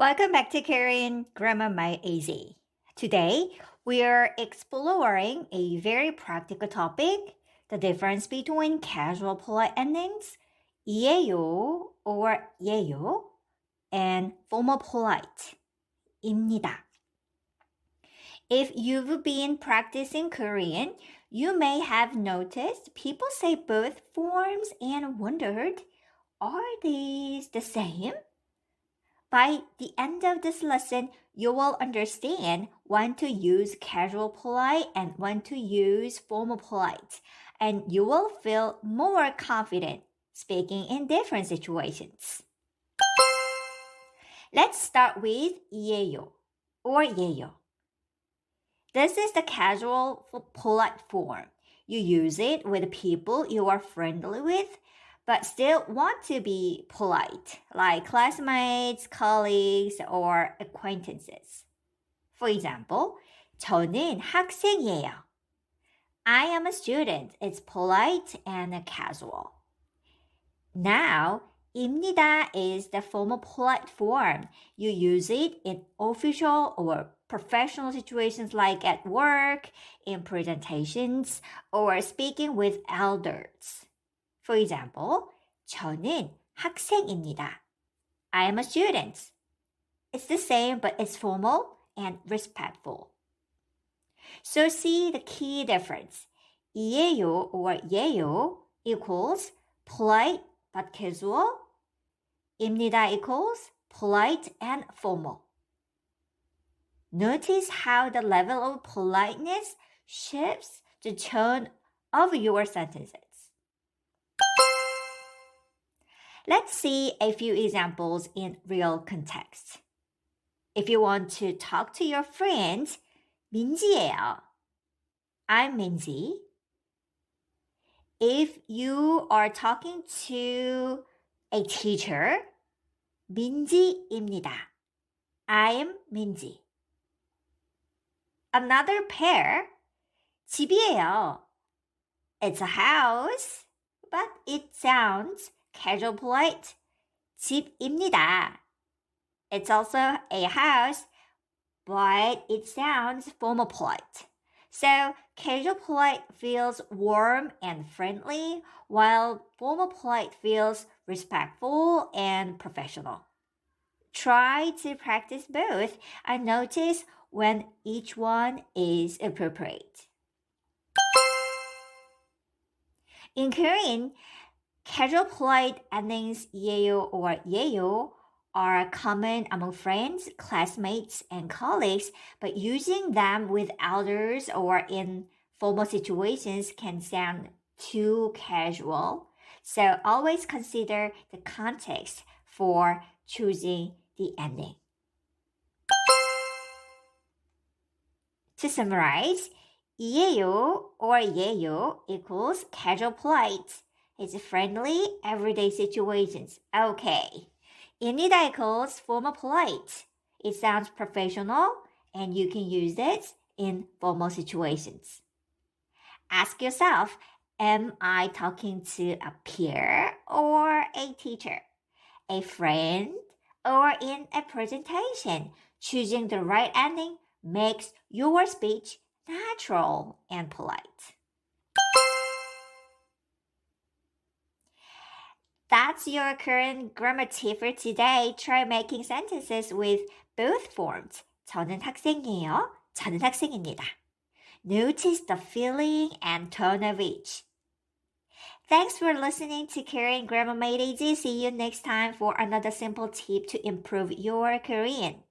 Welcome back to Korean Grammar Made Easy. Today, we are exploring a very practical topic, the difference between casual polite endings, 이에요 or 예요, and formal polite, 입니다. If you've been practicing Korean, you may have noticed people say both forms and wondered, are these the same? By the end of this lesson, you will understand when to use casual polite and when to use formal polite, and you will feel more confident speaking in different situations. Let's start with 이에요 or 예요. This is the casual polite form. You use it with people you are friendly with, but still want to be polite, like classmates, colleagues, or acquaintances. For example, 저는 학생이에요. I am a student. It's polite and casual. Now, 입니다 is the formal polite form. You use it in official or professional situations like at work, in presentations, or speaking with elders. For example, 저는 학생입니다. I am a student. It's the same, but it's formal and respectful. So see the key difference. 이에요 or 예요 equals polite but casual. 입니다 equals polite and formal. Notice how the level of politeness shifts the tone of your sentences. Let's see a few examples in real context. If you want to talk to your friends, 민지예요. I'm Minji. If you are talking to a teacher, 민지입니다. I'm Minji. Another pair, 집이에요. It's a house, but it sounds casual polite. 집입니다. It's also a house, but it sounds formal polite. So casual polite feels warm and friendly, while formal polite feels respectful and professional. Try to practice both and notice when each one is appropriate. In Korean, casual polite endings 이에요 or 예요 are common among friends, classmates, and colleagues, but using them with elders or in formal situations can sound too casual. So always consider the context for choosing the ending. To summarize, 이에요 or 예요 equals casual polite. It's friendly, everyday situations. Okay. 입니다 equals formal polite. It sounds professional and you can use it in formal situations. Ask yourself, am I talking to a peer or a teacher, a friend, or in a presentation? Choosing the right ending makes your speech natural and polite. That's your current grammar tip for today. Try making sentences with both forms. 저는 학생이에요. 저는 학생입니다. Notice the feeling and tone of each. Thanks for listening to Korean Grammar Made Easy. See you next time for another simple tip to improve your Korean.